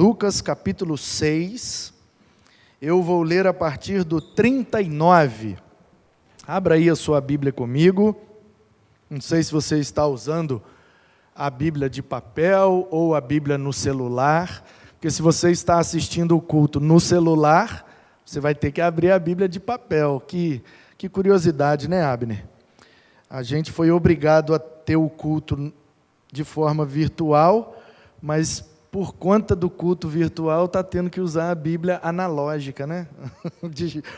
Lucas capítulo 6, eu vou ler a partir do 39. Abra aí a sua Bíblia comigo. Não sei se você está usando a Bíblia de papel ou a Bíblia no celular, porque se você está assistindo o culto no celular, você vai ter que abrir a Bíblia de papel. Que curiosidade, né, Abner? A gente foi obrigado a ter o culto de forma virtual, mas por conta do culto virtual está tendo que usar a Bíblia analógica, né?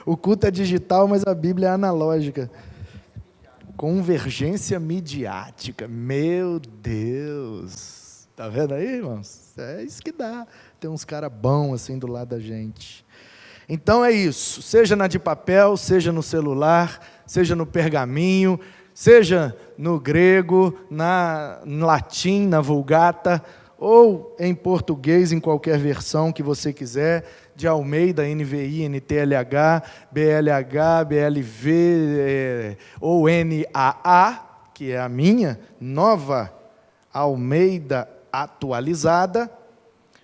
O culto é digital, mas a Bíblia é analógica. Convergência midiática, meu Deus! Tá vendo aí, irmãos? É isso que dá. Tem uns caras bons assim do lado da gente. Então é isso, seja na de papel, seja no celular, seja no pergaminho, seja no grego, no latim, na Vulgata, ou em português, em qualquer versão que você quiser, de Almeida, NVI, NTLH, BLH, BLV, ou NAA, que é a minha, Nova Almeida Atualizada.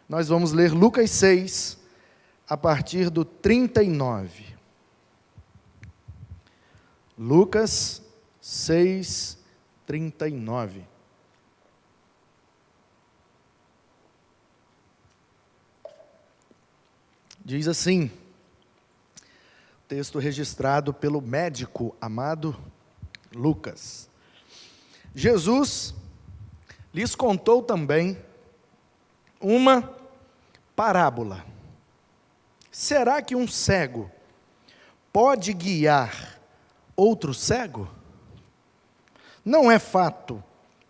Nós vamos ler Lucas 6, a partir do 39. Lucas 6, 39. Diz assim, texto registrado pelo médico amado Lucas. Jesus lhes contou também uma parábola. Será que um cego pode guiar outro cego? Não é fato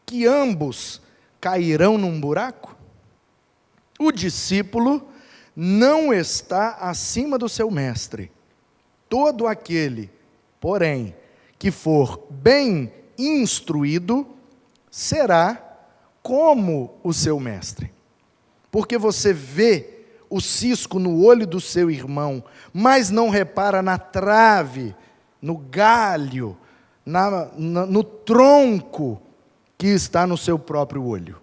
que ambos cairão num buraco? O discípulo não está acima do seu mestre. Todo aquele, porém, que for bem instruído, será como o seu mestre. Porque você vê o cisco no olho do seu irmão, mas não repara na trave, no galho, no tronco que está no seu próprio olho.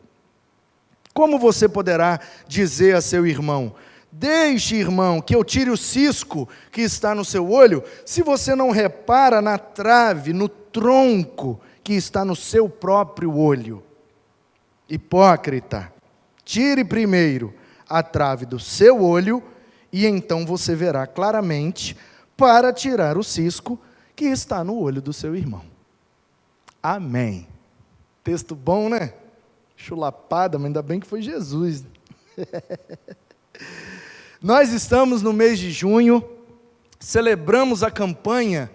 Como você poderá dizer a seu irmão: deixe, irmão, que eu tire o cisco que está no seu olho, se você não repara na trave, no tronco que está no seu próprio olho? Hipócrita, tire primeiro a trave do seu olho, e então você verá claramente para tirar o cisco que está no olho do seu irmão. Amém. Texto bom, né? Chulapada, mas ainda bem que foi Jesus. Nós estamos no mês de junho, celebramos a campanha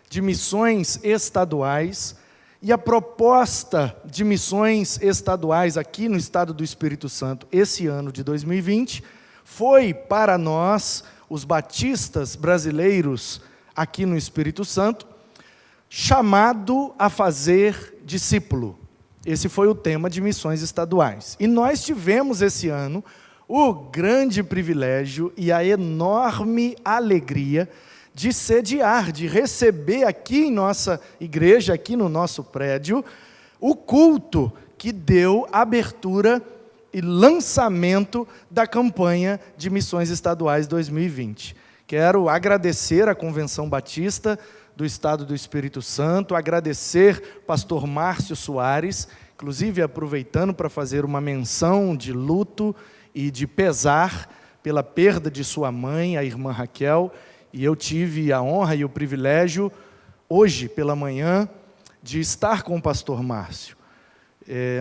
de missões estaduais, e a proposta de missões estaduais aqui no estado do Espírito Santo, esse ano de 2020, foi para nós, os batistas brasileiros aqui no Espírito Santo, chamado a fazer discípulo. Esse foi o tema de missões estaduais. E nós tivemos esse ano o grande privilégio e a enorme alegria de sediar, de receber aqui em nossa igreja, aqui no nosso prédio, o culto que deu abertura e lançamento da campanha de missões estaduais 2020. Quero agradecer à Convenção Batista do Estado do Espírito Santo, agradecer pastor Márcio Soares, inclusive aproveitando para fazer uma menção de luto e de pesar pela perda de sua mãe, a irmã Raquel, e eu tive a honra e o privilégio, hoje pela manhã, de estar com o pastor Márcio,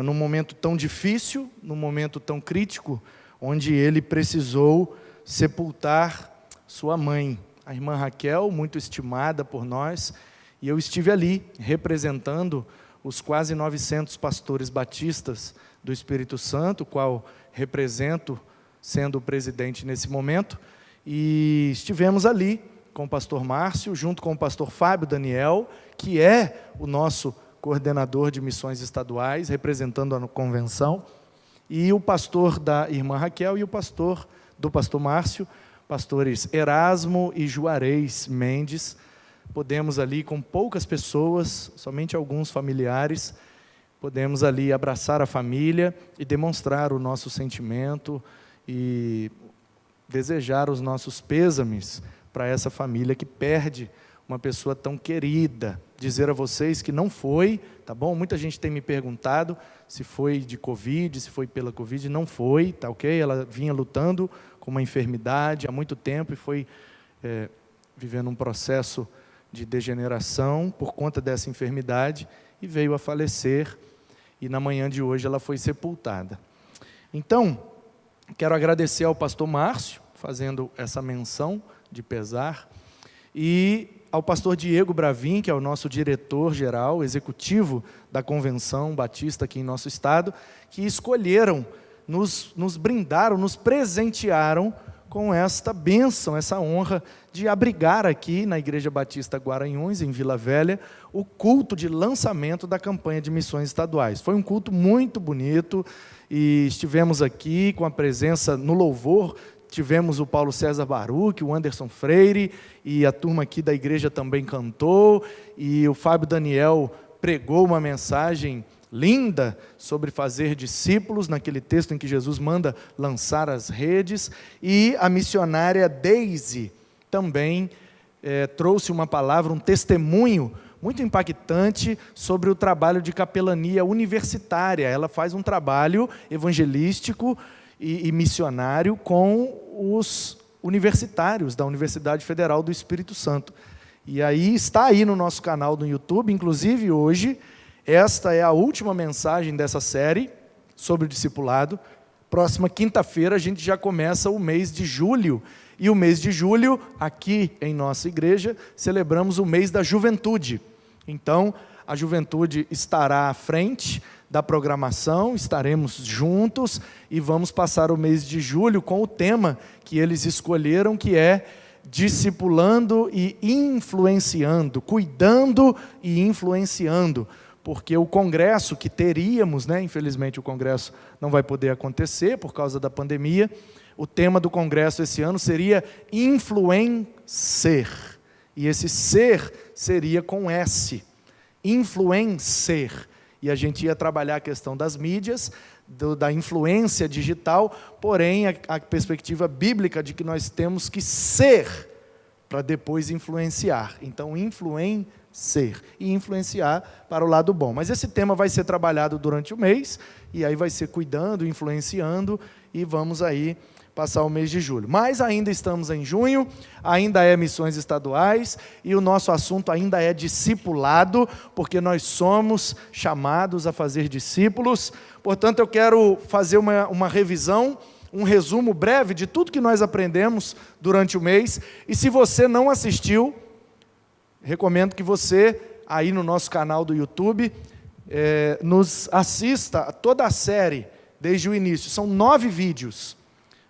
num momento tão difícil, num momento tão crítico, onde ele precisou sepultar sua mãe, a irmã Raquel, muito estimada por nós, e eu estive ali, representando os quase 900 pastores batistas do Espírito Santo, qual represento, sendo o presidente nesse momento, e estivemos ali com o pastor Márcio, junto com o pastor Fábio Daniel, que é o nosso coordenador de missões estaduais, representando a convenção, e o pastor da irmã Raquel e o pastor do pastor Márcio, pastores Erasmo e Juarez Mendes. Podemos ali, com poucas pessoas, somente alguns familiares, podemos ali abraçar a família e demonstrar o nosso sentimento e desejar os nossos pêsames para essa família que perde uma pessoa tão querida. Dizer a vocês que não foi, tá bom? Muita gente tem me perguntado se foi de Covid, se foi pela Covid. Não foi, tá ok? Ela vinha lutando com uma enfermidade há muito tempo e foi vivendo um processo de degeneração por conta dessa enfermidade e veio a falecer, e na manhã de hoje ela foi sepultada. Então, quero agradecer ao pastor Márcio, fazendo essa menção de pesar, e ao pastor Diego Bravin, que é o nosso diretor-geral, executivo da Convenção Batista aqui em nosso estado, que escolheram, nos brindaram, nos presentearam com esta bênção, essa honra de abrigar aqui na Igreja Batista Guaranhuns, em Vila Velha, o culto de lançamento da campanha de missões estaduais. Foi um culto muito bonito, e estivemos aqui com a presença no louvor, tivemos o Paulo César Baruch, o Anderson Freire, e a turma aqui da igreja também cantou, e o Fábio Daniel pregou uma mensagem linda sobre fazer discípulos, naquele texto em que Jesus manda lançar as redes, e a missionária Daisy também trouxe uma palavra, um testemunho muito impactante sobre o trabalho de capelania universitária. Ela faz um trabalho evangelístico e missionário com os universitários da Universidade Federal do Espírito Santo. E aí está aí no nosso canal do YouTube, inclusive hoje, esta é a última mensagem dessa série sobre o discipulado. Próxima quinta-feira a gente já começa o mês de julho. E o mês de julho, aqui em nossa igreja, celebramos o mês da juventude. Então, a juventude estará à frente da programação, estaremos juntos e vamos passar o mês de julho com o tema que eles escolheram, que é discipulando e influenciando, cuidando e influenciando. Porque o congresso que teríamos, infelizmente o congresso não vai poder acontecer por causa da pandemia, o tema do congresso esse ano seria influencer, e esse ser seria com S, influencer, e a gente ia trabalhar a questão das mídias, da influência digital, porém a perspectiva bíblica de que nós temos que ser, para depois influenciar, então influencer, e influenciar para o lado bom. Mas esse tema vai ser trabalhado durante o mês, e aí vai ser cuidando, influenciando, e vamos aí passar o mês de julho. Mas ainda estamos em junho, ainda é missões estaduais, e o nosso assunto ainda é discipulado, porque nós somos chamados a fazer discípulos. Portanto, eu quero fazer uma revisão, um resumo breve de tudo que nós aprendemos durante o mês, e se você não assistiu, recomendo que você, aí no nosso canal do YouTube, nos assista a toda a série, desde o início. São 9 vídeos,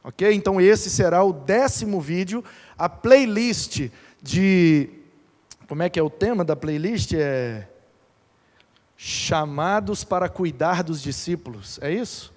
ok? Então esse será o 10º vídeo. A playlist de... Como é que é o tema da playlist? É chamados para cuidar dos discípulos, é isso?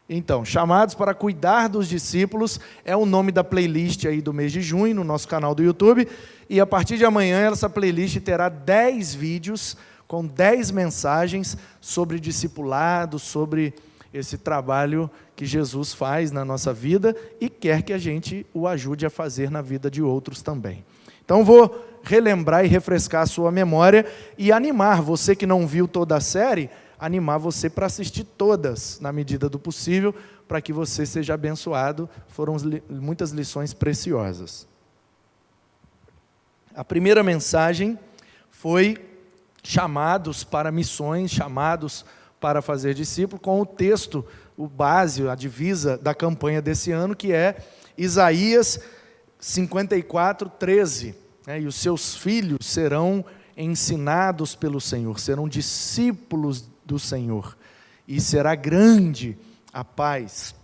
Então, chamados para cuidar dos discípulos é o nome da playlist aí do mês de junho, no nosso canal do YouTube, e a partir de amanhã essa playlist terá 10 vídeos, com 10 mensagens sobre discipulado, sobre esse trabalho que Jesus faz na nossa vida e quer que a gente o ajude a fazer na vida de outros também. Então vou relembrar e refrescar a sua memória e animar você que não viu toda a série, animar você para assistir todas, na medida do possível, para que você seja abençoado. Foram muitas lições preciosas. A primeira mensagem foi chamados para missões, chamados para fazer discípulo, com o texto, o base, a divisa da campanha desse ano, que é Isaías 54:13. E os seus filhos serão ensinados pelo Senhor, serão discípulos do Senhor, e será grande a paz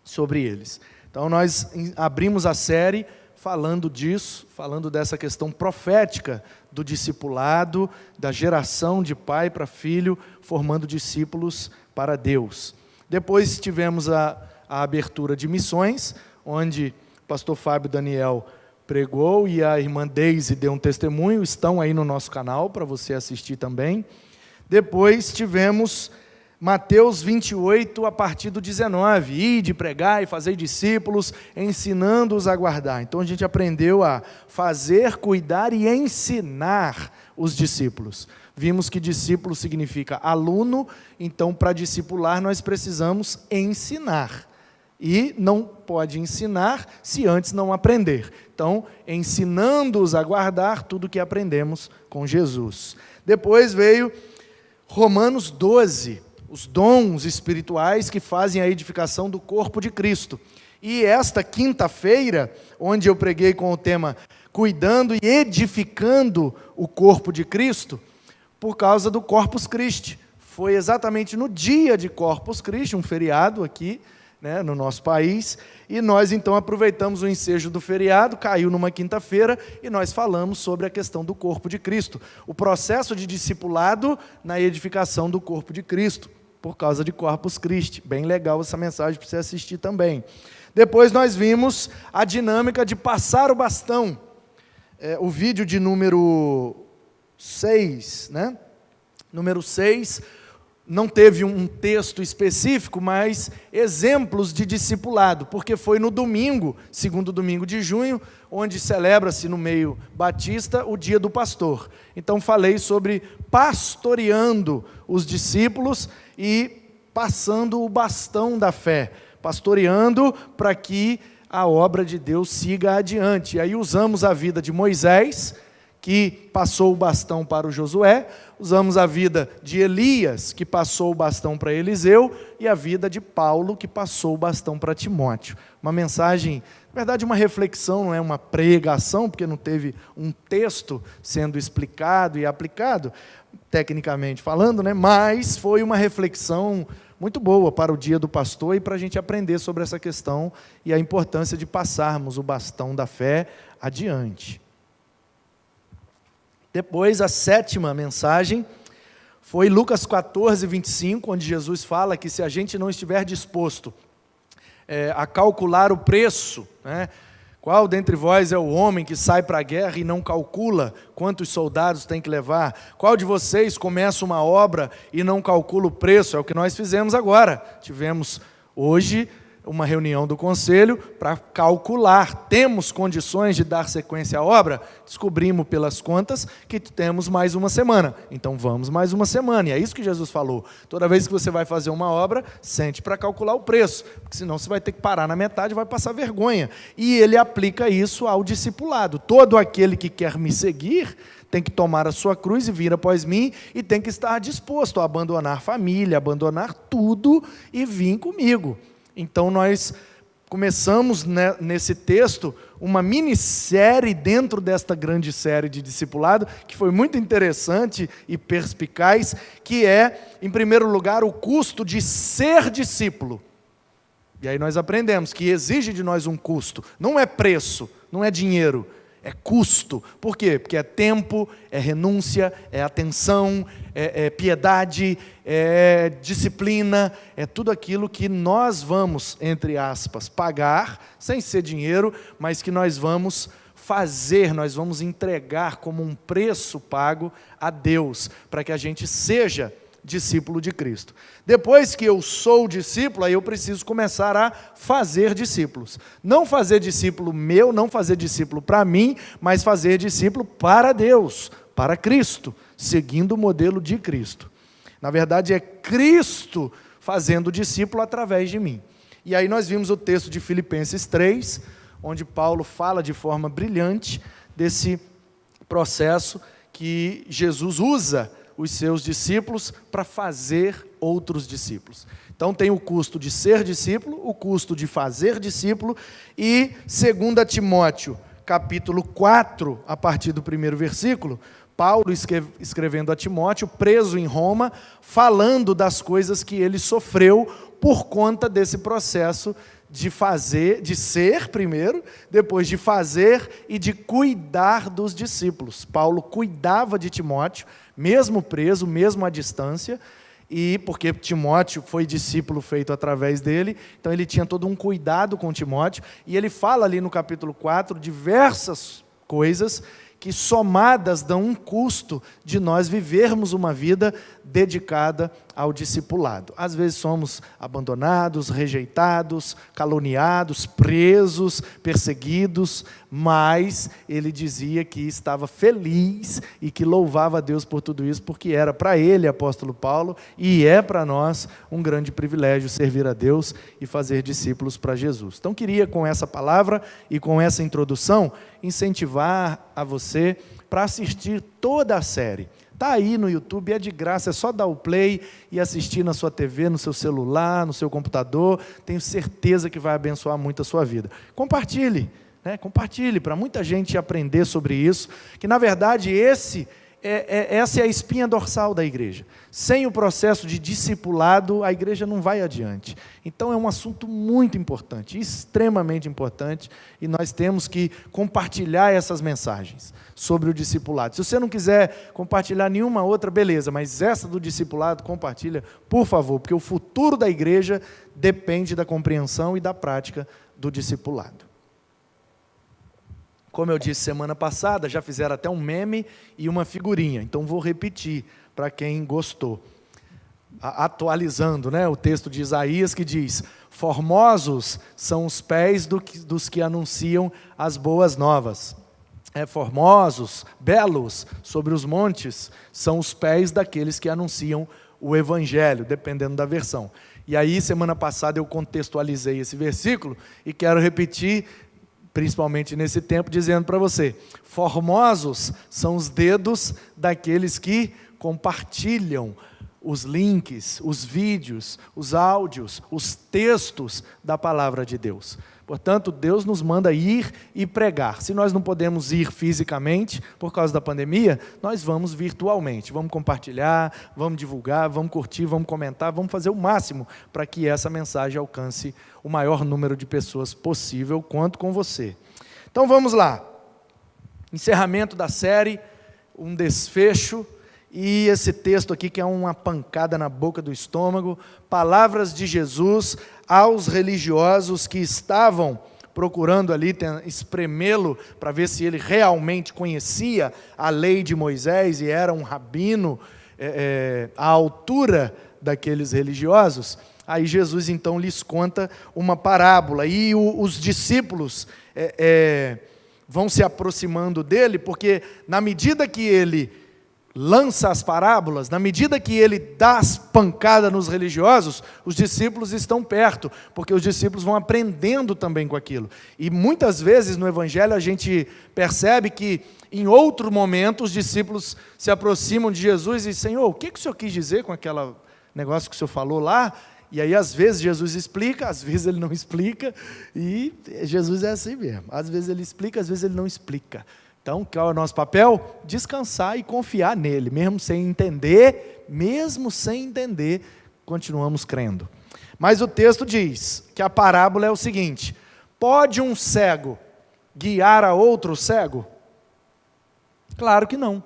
sobre eles. Então nós abrimos a série falando disso, falando dessa questão profética do discipulado, da geração de pai para filho, formando discípulos para Deus. Depois tivemos a abertura de missões, onde o pastor Fábio Daniel pregou e a irmã Daisy deu um testemunho, estão aí no nosso canal para você assistir também. Depois tivemos Mateus 28, a partir do 19, ide, pregai, fazei discípulos, ensinando-os a guardar. Então a gente aprendeu a fazer, cuidar e ensinar os discípulos. Vimos que discípulo significa aluno, então para discipular nós precisamos ensinar. E não pode ensinar se antes não aprender. Então, ensinando-os a guardar tudo que aprendemos com Jesus. Depois veio Romanos 12, os dons espirituais que fazem a edificação do corpo de Cristo. E esta quinta-feira, onde eu preguei com o tema Cuidando e Edificando o Corpo de Cristo, por causa do Corpus Christi. Foi exatamente no dia de Corpus Christi, um feriado aqui, no nosso país, e nós então aproveitamos o ensejo do feriado, caiu numa quinta-feira, e nós falamos sobre a questão do corpo de Cristo, o processo de discipulado na edificação do corpo de Cristo, por causa de Corpus Christi. Bem legal essa mensagem para você assistir também. Depois nós vimos a dinâmica de passar o bastão, o vídeo de número 6, Número 6, não teve um texto específico, mas exemplos de discipulado, porque foi no domingo, segundo domingo de junho, onde celebra-se no meio batista o dia do pastor. Então falei sobre pastoreando os discípulos e passando o bastão da fé, pastoreando para que a obra de Deus siga adiante. E aí usamos a vida de Moisés, que passou o bastão para o Josué, usamos a vida de Elias, que passou o bastão para Eliseu, e a vida de Paulo, que passou o bastão para Timóteo. Uma mensagem, na verdade uma reflexão, não é uma pregação, porque não teve um texto sendo explicado e aplicado, tecnicamente falando, mas foi uma reflexão muito boa para o dia do pastor e para a gente aprender sobre essa questão e a importância de passarmos o bastão da fé adiante. Depois, a sétima mensagem foi Lucas 14, 25, onde Jesus fala que se a gente não estiver disposto a calcular o preço, qual dentre vós é o homem que sai para a guerra e não calcula quantos soldados tem que levar? Qual de vocês começa uma obra e não calcula o preço? É o que nós fizemos agora. Tivemos hoje uma reunião do conselho para calcular, temos condições de dar sequência à obra? Descobrimos pelas contas que temos mais uma semana, então vamos mais uma semana, e é isso que Jesus falou. Toda vez que você vai fazer uma obra, sente para calcular o preço, porque senão você vai ter que parar na metade e vai passar vergonha. E ele aplica isso ao discipulado. Todo aquele que quer me seguir tem que tomar a sua cruz e vir após mim, e tem que estar disposto a abandonar família, abandonar tudo e vir comigo. Então nós começamos nesse texto uma minissérie dentro desta grande série de discipulado, que foi muito interessante e perspicaz, que é, em primeiro lugar, o custo de ser discípulo. E aí nós aprendemos que exige de nós um custo, não é preço, não é dinheiro, é custo. Por quê? Porque é tempo, é renúncia, é atenção, é piedade, é disciplina, é tudo aquilo que nós vamos, entre aspas, pagar, sem ser dinheiro, mas que nós vamos fazer, nós vamos entregar como um preço pago a Deus, para que a gente seja discípulo de Cristo. Depois que eu sou discípulo, aí eu preciso começar a fazer discípulos. Não fazer discípulo meu, não fazer discípulo para mim, mas fazer discípulo para Deus, para Cristo, seguindo o modelo de Cristo. Na verdade, é Cristo fazendo discípulo através de mim. E aí nós vimos o texto de Filipenses 3, onde Paulo fala de forma brilhante desse processo que Jesus usa os seus discípulos para fazer outros discípulos. Então tem o custo de ser discípulo, o custo de fazer discípulo, e 2 Timóteo, capítulo 4, a partir do primeiro versículo, Paulo escrevendo a Timóteo, preso em Roma, falando das coisas que ele sofreu por conta desse processo de fazer, de ser primeiro, depois de fazer e de cuidar dos discípulos. Paulo cuidava de Timóteo, mesmo preso, mesmo à distância, e porque Timóteo foi discípulo feito através dele, então ele tinha todo um cuidado com Timóteo, e ele fala ali no capítulo 4 diversas coisas que somadas dão um custo de nós vivermos uma vida dedicada ao discipulado. Às vezes somos abandonados, rejeitados, caluniados, presos, perseguidos, mas ele dizia que estava feliz e que louvava a Deus por tudo isso, porque era para ele, apóstolo Paulo, e é para nós um grande privilégio servir a Deus e fazer discípulos para Jesus. Então queria, com essa palavra e com essa introdução, incentivar a você para assistir toda a série. Está aí no YouTube, é de graça, é só dar o play e assistir na sua TV, no seu celular, no seu computador. Tenho certeza que vai abençoar muito a sua vida. Compartilhe, compartilhe para muita gente aprender sobre isso, que na verdade essa é a espinha dorsal da igreja. Sem o processo de discipulado, a igreja não vai adiante. Então é um assunto muito importante, extremamente importante, e nós temos que compartilhar essas mensagens sobre o discipulado. Se você não quiser compartilhar nenhuma outra, beleza, mas essa do discipulado, compartilha, por favor, porque o futuro da igreja depende da compreensão e da prática do discipulado. Como eu disse semana passada, já fizeram até um meme e uma figurinha, então vou repetir para quem gostou. Atualizando, o texto de Isaías que diz: formosos são os pés dos que anunciam as boas novas. Formosos, belos sobre os montes, são os pés daqueles que anunciam o evangelho, dependendo da versão. E aí, semana passada eu contextualizei esse versículo e quero repetir, principalmente nesse tempo, dizendo para você: formosos são os dedos daqueles que compartilham os links, os vídeos, os áudios, os textos da palavra de Deus. Portanto, Deus nos manda ir e pregar. Se nós não podemos ir fisicamente, por causa da pandemia, nós vamos virtualmente. Vamos compartilhar, vamos divulgar, vamos curtir, vamos comentar, vamos fazer o máximo para que essa mensagem alcance o maior número de pessoas possível, quanto com você. Então vamos lá. Encerramento da série, um desfecho, e esse texto aqui que é uma pancada na boca do estômago, palavras de Jesus aos religiosos que estavam procurando ali espremê-lo para ver se ele realmente conhecia a lei de Moisés e era um rabino à altura daqueles religiosos. Aí Jesus então lhes conta uma parábola e os discípulos vão se aproximando dele, porque na medida que ele lança as parábolas, na medida que ele dá as pancadas nos religiosos, os discípulos estão perto, porque os discípulos vão aprendendo também com aquilo. E muitas vezes no Evangelho a gente percebe que em outro momento os discípulos se aproximam de Jesus e dizem: Senhor, o que o Senhor quis dizer com aquele negócio que o Senhor falou lá? E aí às vezes Jesus explica, às vezes ele não explica, e Jesus é assim mesmo. Às vezes ele explica, às vezes ele não explica. Então, qual é o nosso papel? Descansar e confiar nele, mesmo sem entender, continuamos crendo. Mas o texto diz que a parábola é o seguinte: pode um cego guiar a outro cego? Claro que não.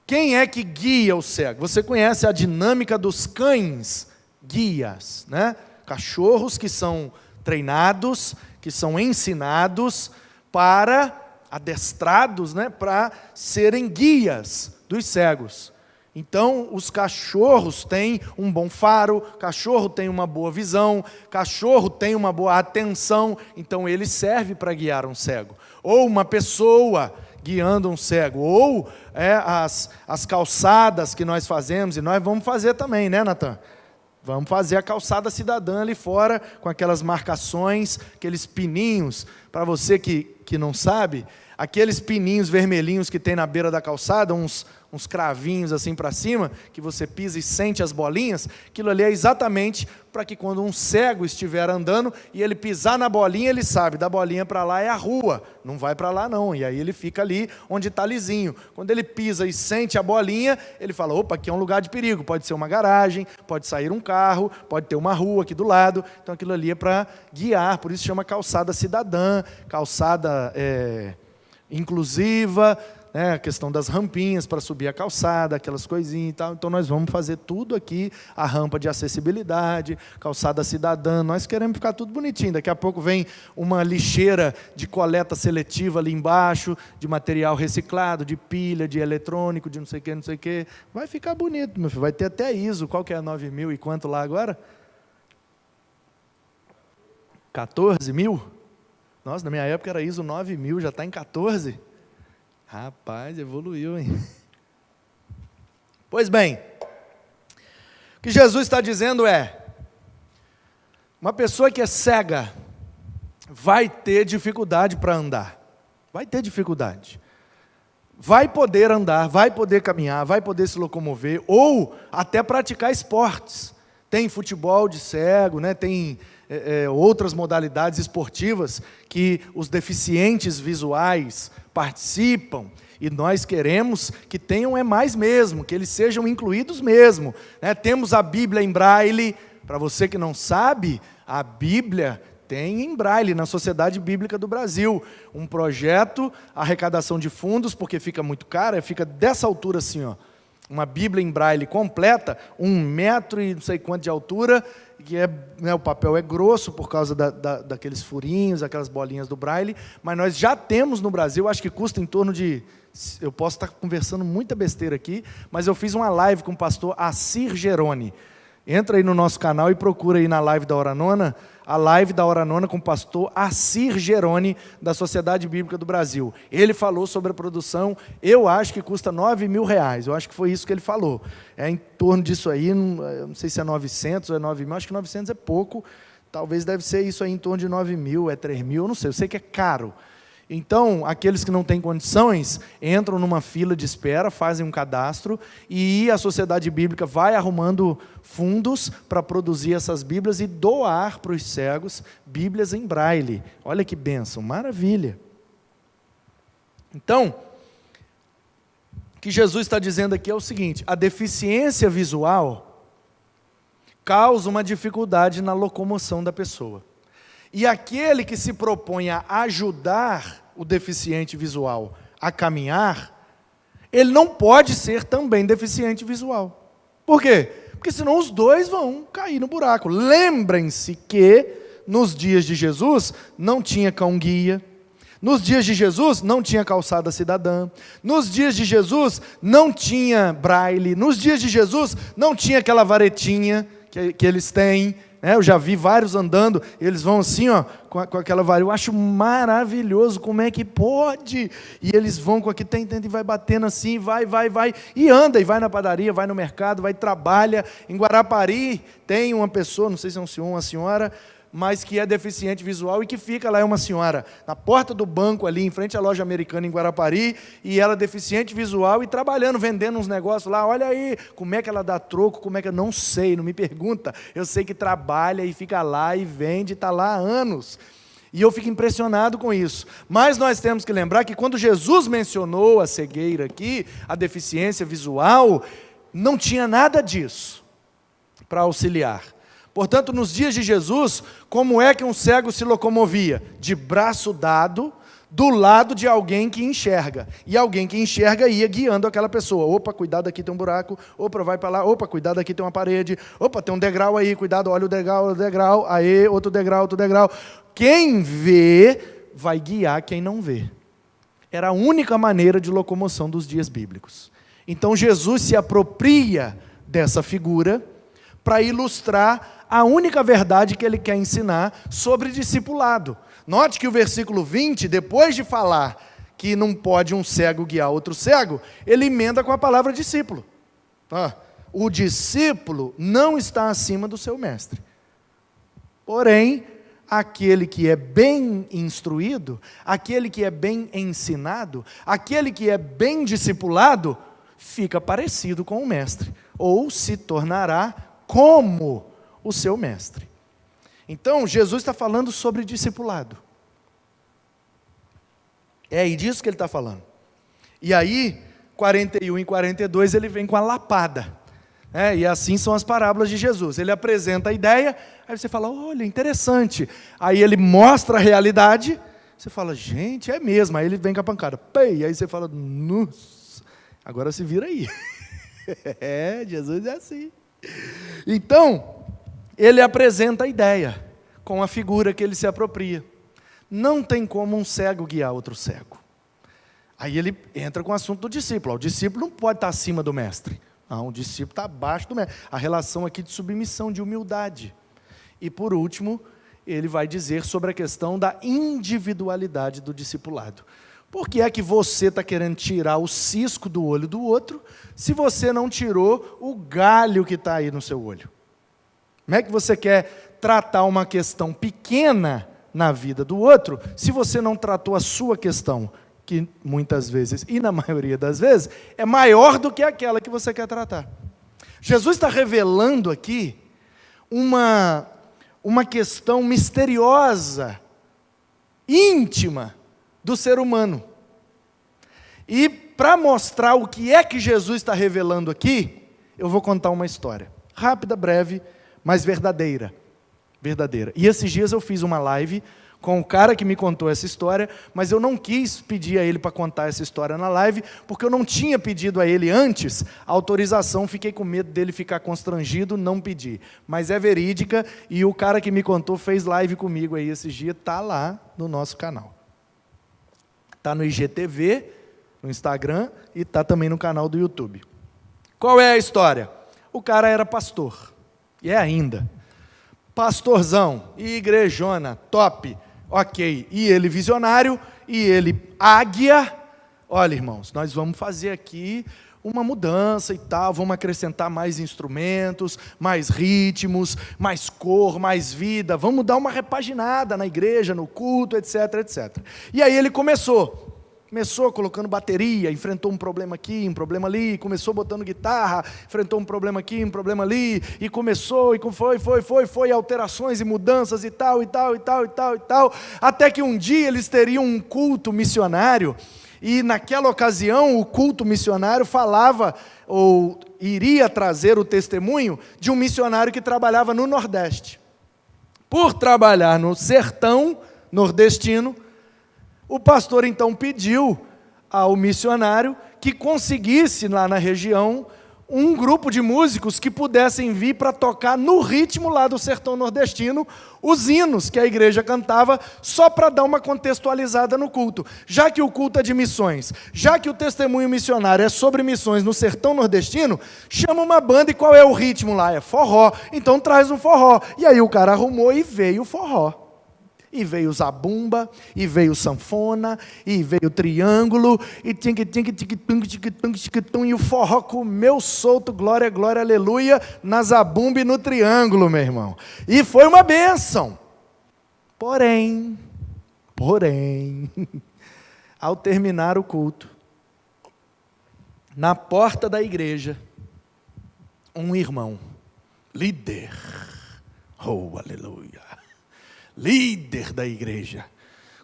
Quem é que guia o cego? Você conhece a dinâmica dos cães guias, Cachorros que são treinados, que são ensinados adestrados, para serem guias dos cegos. Então, os cachorros têm um bom faro, cachorro tem uma boa visão, cachorro tem uma boa atenção, então ele serve para guiar um cego. Ou uma pessoa guiando um cego, ou as calçadas que nós fazemos, e nós vamos fazer também, Natan? Vamos fazer a calçada cidadã ali fora, com aquelas marcações, aqueles pininhos. Para você que não sabe, aqueles pininhos vermelhinhos que tem na beira da calçada, uns cravinhos assim para cima, que você pisa e sente as bolinhas, aquilo ali é exatamente para que quando um cego estiver andando e ele pisar na bolinha, ele sabe, da bolinha para lá é a rua, não vai para lá não, e aí ele fica ali onde está lisinho. Quando ele pisa e sente a bolinha, ele fala: opa, aqui é um lugar de perigo, pode ser uma garagem, pode sair um carro, pode ter uma rua aqui do lado, então aquilo ali é para guiar, por isso chama calçada cidadã, calçada inclusiva, né, a questão das rampinhas para subir a calçada, aquelas coisinhas e tal. Então nós vamos fazer tudo aqui, a rampa de acessibilidade, calçada cidadã, nós queremos ficar tudo bonitinho. Daqui a pouco vem uma lixeira de coleta seletiva ali embaixo, de material reciclado, de pilha, de eletrônico, de não sei o que. Vai ficar bonito, meu filho, vai ter até ISO. Qual que é a 9.000 e quanto lá agora? 14.000? Nossa, na minha época era ISO 9.000, já está em 14? Rapaz, evoluiu, hein? Pois bem, o que Jesus está dizendo é, uma pessoa que é cega vai ter dificuldade para andar, vai ter dificuldade, vai poder andar, vai poder caminhar, vai poder se locomover, ou até praticar esportes. Tem futebol de cego, né? Tem outras modalidades esportivas que os deficientes visuais participam, e nós queremos que tenham mais mesmo, que eles sejam incluídos mesmo, né? Temos a Bíblia em Braille. Para você que não sabe, a Bíblia tem em Braille, na Sociedade Bíblica do Brasil, um projeto, arrecadação de fundos, porque fica muito caro, fica dessa altura assim, ó, uma Bíblia em Braille completa, 1 metro e não sei quanto de altura, que né, o papel é grosso por causa daqueles furinhos, aquelas bolinhas do Braille, mas nós já temos no Brasil, acho que custa em torno de, eu posso estar conversando muita besteira aqui, mas eu fiz uma live com o pastor Assir Geroni. Entra aí no nosso canal e procura aí na live da Hora Nona, a live da Hora Nona com o pastor Assir Geroni, da Sociedade Bíblica do Brasil. Ele falou sobre a produção, eu acho que custa R$9.000, eu acho que foi isso que ele falou. É em torno disso aí, não sei se é 900 ou é 9.000, acho que 900 é pouco, talvez deve ser isso aí em torno de 9.000, é 3.000, eu não sei, eu sei que é caro. Então, aqueles que não têm condições, entram numa fila de espera, fazem um cadastro, e a Sociedade Bíblica vai arrumando fundos para produzir essas Bíblias e doar para os cegos Bíblias em Braille. Olha que bênção, maravilha. Então, o que Jesus está dizendo aqui é o seguinte, a deficiência visual causa uma dificuldade na locomoção da pessoa. E aquele que se propõe a ajudar o deficiente visual a caminhar, ele não pode ser também deficiente visual. Por quê? Porque senão os dois vão cair no buraco. Lembrem-se que nos dias de Jesus não tinha cão-guia, nos dias de Jesus não tinha calçada cidadã, nos dias de Jesus não tinha braille, nos dias de Jesus não tinha aquela varetinha que eles têm. Eu já vi vários andando, eles vão assim, ó, com aquela vara. Eu acho maravilhoso, como é que pode? E eles vão com aqui, e vai batendo assim, vai, e anda, e vai na padaria, vai no mercado, vai, trabalha. Em Guarapari tem uma pessoa, não sei se é um senhor ou uma senhora, mas que é deficiente visual e que fica lá, é uma senhora, na porta do banco ali, em frente à loja americana em Guarapari, e ela é deficiente visual e trabalhando, vendendo uns negócios lá, olha aí, como é que ela dá troco, como é que eu não sei, não me pergunta, eu sei que trabalha e fica lá e vende, está lá há anos, e eu fico impressionado com isso, mas nós temos que lembrar que quando Jesus mencionou a cegueira aqui, a deficiência visual, não tinha nada disso para auxiliar. Portanto, nos dias de Jesus, como é que um cego se locomovia? De braço dado, do lado de alguém que enxerga. E alguém que enxerga ia guiando aquela pessoa. Opa, cuidado, aqui tem um buraco. Opa, vai para lá. Opa, cuidado, aqui tem uma parede. Opa, tem um degrau aí. Cuidado, olha o degrau. Aí, outro degrau. Quem vê, vai guiar quem não vê. Era a única maneira de locomoção dos dias bíblicos. Então, Jesus se apropria dessa figura para ilustrar a única verdade que ele quer ensinar sobre discipulado. Note que o versículo 20, depois de falar que não pode um cego guiar outro cego, ele emenda com a palavra discípulo. O discípulo não está acima do seu mestre. Porém, aquele que é bem instruído, aquele que é bem ensinado, aquele que é bem discipulado, fica parecido com o mestre, ou se tornará como o seu mestre. Então, Jesus está falando sobre discipulado. É aí disso que ele está falando. E aí, 41 e 42, ele vem com a lapada. E assim são as parábolas de Jesus. Ele apresenta a ideia, aí você fala, olha, interessante. Aí ele mostra a realidade, Você fala, gente, é mesmo. Aí ele vem com a pancada. Pei! Aí você fala, nossa, agora se vira aí. Jesus é assim. Então, ele apresenta a ideia com a figura que ele se apropria. Não tem como um cego guiar outro cego. Aí ele entra com o assunto do discípulo. O discípulo não pode estar acima do mestre. Não, o discípulo está abaixo do mestre. A relação aqui de submissão, de humildade. E por último, ele vai dizer sobre a questão da individualidade do discipulado. Por que é que você está querendo tirar o cisco do olho do outro, se você não tirou o galho que está aí no seu olho? Como é que você quer tratar uma questão pequena na vida do outro, se você não tratou a sua questão, que muitas vezes, e na maioria das vezes, é maior do que aquela que você quer tratar? Jesus está revelando aqui uma questão misteriosa, íntima, do ser humano. E para mostrar o que é que Jesus está revelando aqui, eu vou contar uma história. Rápida, breve, mas verdadeira. Verdadeira. E esses dias eu fiz uma live com o cara que me contou essa história, mas eu não quis pedir a ele para contar essa história na live, porque eu não tinha pedido a ele antes a autorização, fiquei com medo dele ficar constrangido, não pedi. Mas é verídica, e o cara que me contou fez live comigo aí esses dias, está lá no nosso canal. Está no IGTV, no Instagram, e está também no canal do YouTube. Qual é a história? O cara era pastor, e é ainda. Pastorzão, e igrejona, top, ok. E ele visionário, e ele águia. Olha, irmãos, nós vamos fazer aqui uma mudança e tal, vamos acrescentar mais instrumentos, mais ritmos, mais cor, mais vida, vamos dar uma repaginada na igreja, no culto, etc, etc. E aí ele começou colocando bateria, enfrentou um problema aqui, um problema ali, começou botando guitarra, enfrentou um problema aqui, um problema ali, e começou, e foi, alterações e mudanças e tal, até que um dia eles teriam um culto missionário, e naquela ocasião o culto missionário falava, ou iria trazer o testemunho de um missionário que trabalhava no Nordeste. Por trabalhar no sertão nordestino, o pastor então pediu ao missionário que conseguisse lá na região um grupo de músicos que pudessem vir para tocar no ritmo lá do sertão nordestino os hinos que a igreja cantava, só para dar uma contextualizada no culto. Já que o culto é de missões, já que o testemunho missionário é sobre missões no sertão nordestino, chama uma banda, e qual é o ritmo lá? É forró, então traz um forró. E aí o cara arrumou e veio o forró. E veio zabumba, e veio sanfona, e veio triângulo, e e o forró comeu solto, glória, glória, aleluia, na zabumba e no triângulo, meu irmão. E foi uma bênção. Porém, ao terminar o culto, na porta da igreja, um irmão, líder, oh, aleluia, líder da igreja,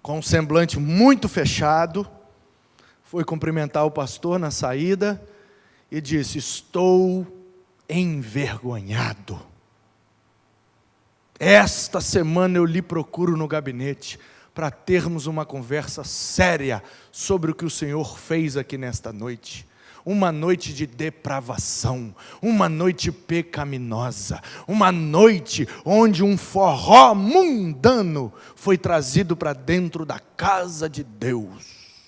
com um semblante muito fechado, foi cumprimentar o pastor na saída e disse: estou envergonhado. Esta semana eu lhe procuro no gabinete para termos uma conversa séria sobre o que o Senhor fez aqui nesta noite. Uma noite de depravação, uma noite pecaminosa, uma noite onde um forró mundano foi trazido para dentro da casa de Deus.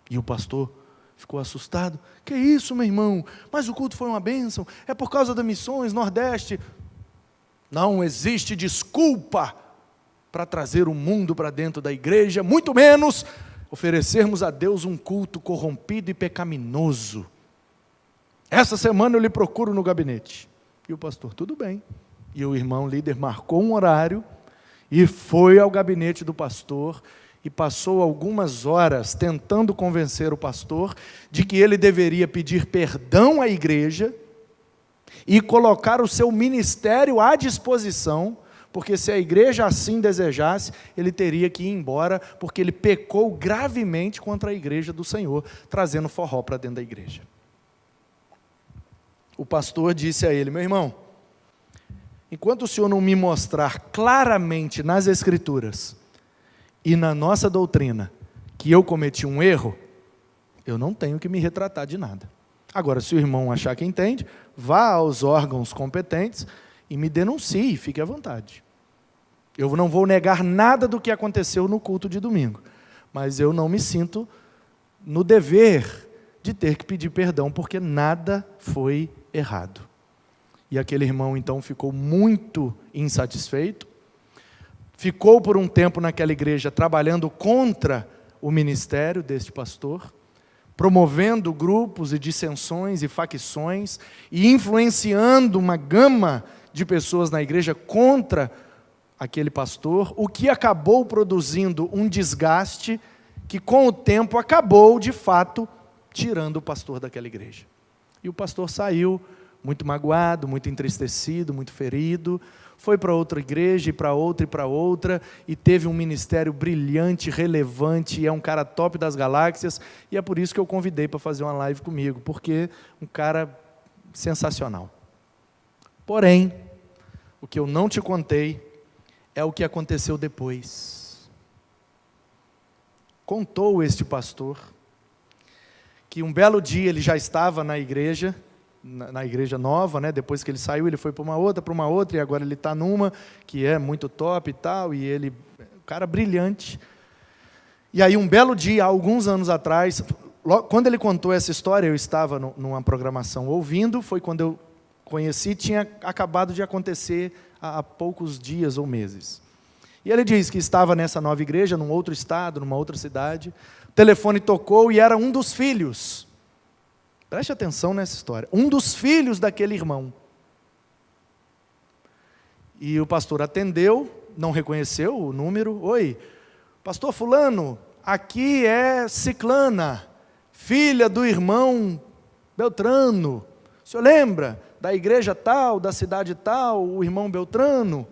E o pastor ficou assustado. Que isso, meu irmão? Mas o culto foi uma bênção, é por causa das missões, Nordeste. Não existe desculpa para trazer o mundo para dentro da igreja, muito menos oferecermos a Deus um culto corrompido e pecaminoso. Essa semana eu lhe procuro no gabinete. E o pastor, tudo bem. E o irmão líder marcou um horário e foi ao gabinete do pastor e passou algumas horas tentando convencer o pastor de que ele deveria pedir perdão à igreja e colocar o seu ministério à disposição, porque se a igreja assim desejasse, ele teria que ir embora, porque ele pecou gravemente contra a igreja do Senhor, trazendo forró para dentro da igreja. O pastor disse a ele: meu irmão, enquanto o senhor não me mostrar claramente nas Escrituras e na nossa doutrina que eu cometi um erro, eu não tenho que me retratar de nada. Agora, se o irmão achar que entende, vá aos órgãos competentes e me denuncie, fique à vontade. Eu não vou negar nada do que aconteceu no culto de domingo, mas eu não me sinto no dever de ter que pedir perdão, porque nada foi errado. E aquele irmão, então, ficou muito insatisfeito, ficou por um tempo naquela igreja trabalhando contra o ministério deste pastor, promovendo grupos e dissensões e facções, e influenciando uma gama de pessoas na igreja contra aquele pastor, o que acabou produzindo um desgaste que com o tempo acabou, de fato, tirando o pastor daquela igreja. E o pastor saiu muito magoado, muito entristecido, muito ferido, foi para outra igreja, e para outra, e teve um ministério brilhante, relevante, e é um cara top das galáxias, e é por isso que eu convidei para fazer uma live comigo, porque um cara sensacional. Porém, o que eu não te contei é o que aconteceu depois. Contou este pastor que um belo dia ele já estava na igreja nova, né? Depois que ele saiu, ele foi para uma outra, e agora ele está numa que é muito top e tal, e ele, um cara brilhante. E aí um belo dia, há alguns anos atrás, quando ele contou essa história, eu estava numa programação ouvindo, foi quando eu conheci, tinha acabado de acontecer há poucos dias ou meses. E ele diz que estava nessa nova igreja, num outro estado, numa outra cidade, o telefone tocou e era um dos filhos. Preste atenção nessa história. Um dos filhos daquele irmão. E o pastor atendeu, não reconheceu o número. Oi, pastor fulano, aqui é Ciclana, filha do irmão Beltrano. O senhor lembra da igreja tal, da cidade tal, o irmão Beltrano,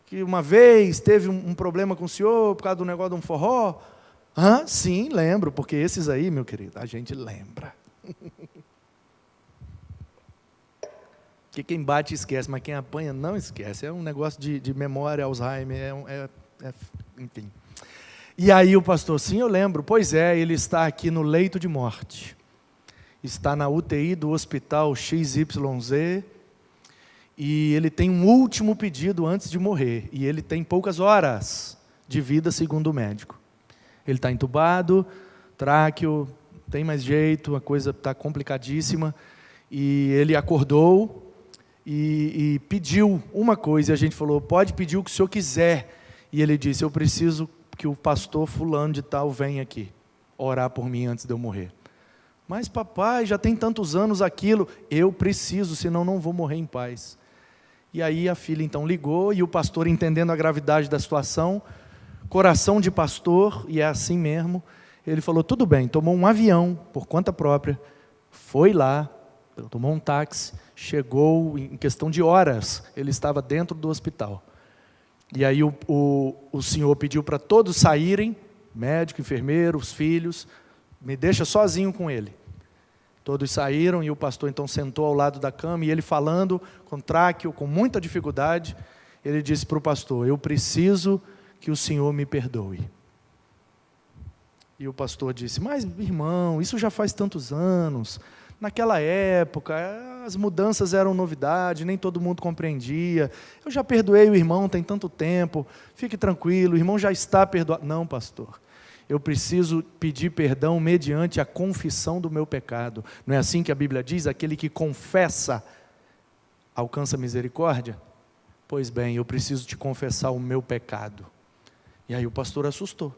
que uma vez teve um problema com o senhor por causa do negócio de um forró? Sim, lembro, porque esses aí, meu querido, a gente lembra. Que quem bate esquece, mas quem apanha não esquece. É um negócio de memória, Alzheimer, enfim. E aí o pastor, sim, eu lembro, pois é, ele está aqui no leito de morte. Está na UTI do hospital XYZ, e ele tem um último pedido antes de morrer, e ele tem poucas horas de vida, segundo o médico. Ele está entubado, tráqueo, tem mais jeito, a coisa está complicadíssima, e ele acordou e pediu uma coisa, e a gente falou, pode pedir o que o senhor quiser, e ele disse, eu preciso que o pastor fulano de tal venha aqui, orar por mim antes de eu morrer. Mas papai, já tem tantos anos aquilo, eu preciso, senão não vou morrer em paz. E aí a filha então ligou, e o pastor, entendendo a gravidade da situação, coração de pastor, e é assim mesmo, ele falou, tudo bem, tomou um avião, por conta própria, foi lá, tomou um táxi, chegou em questão de horas, ele estava dentro do hospital. E aí o senhor pediu para todos saírem, médico, enfermeiro, os filhos, me deixa sozinho com ele. Todos saíram e o pastor então sentou ao lado da cama, e ele falando com tráqueo, com muita dificuldade, ele disse para o pastor, eu preciso que o senhor me perdoe. E o pastor disse, mas irmão, isso já faz tantos anos, naquela época as mudanças eram novidade, nem todo mundo compreendia, eu já perdoei o irmão tem tanto tempo, fique tranquilo, o irmão já está perdoado. Não, pastor, eu preciso pedir perdão mediante a confissão do meu pecado. Não é assim que a Bíblia diz, aquele que confessa alcança misericórdia? Pois bem, eu preciso te confessar o meu pecado. E aí o pastor assustou.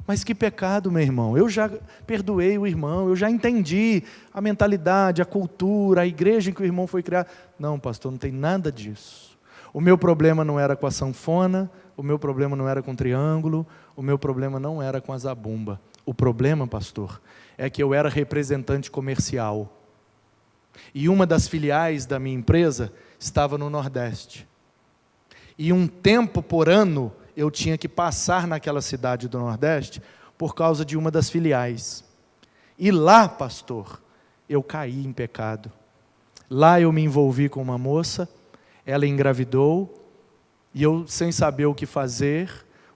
Mas que pecado, meu irmão? Eu já perdoei o irmão, eu já entendi a mentalidade, a cultura, a igreja em que o irmão foi criado. Não, pastor, não tem nada disso. O meu problema não era com a sanfona, o meu problema não era com o triângulo, o meu problema não era com a zabumba. O problema, pastor, é que eu era representante comercial. E uma das filiais da minha empresa estava no Nordeste. E um tempo por ano, eu tinha que passar naquela cidade do Nordeste por causa de uma das filiais. E lá, pastor, eu caí em pecado. Lá eu me envolvi com uma moça, ela engravidou, e eu, sem saber o que fazer,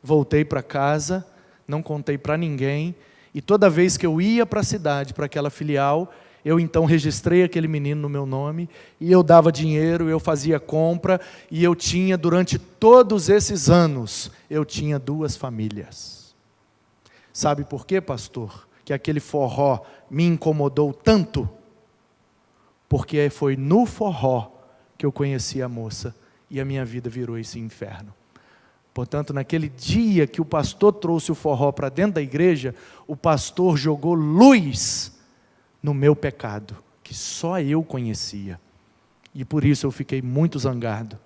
Voltei para casa, não contei para ninguém, e toda vez que eu ia para a cidade, para aquela filial, eu então registrei aquele menino no meu nome, e eu dava dinheiro, eu fazia compra, e eu tinha, durante todos esses anos, eu tinha 2 famílias. Sabe por quê, pastor? Que aquele forró me incomodou tanto? Porque foi no forró que eu conheci a moça, e a minha vida virou esse inferno. Portanto, naquele dia que o pastor trouxe o forró para dentro da igreja, o pastor jogou luz no meu pecado, que só eu conhecia. E por isso eu fiquei muito zangado,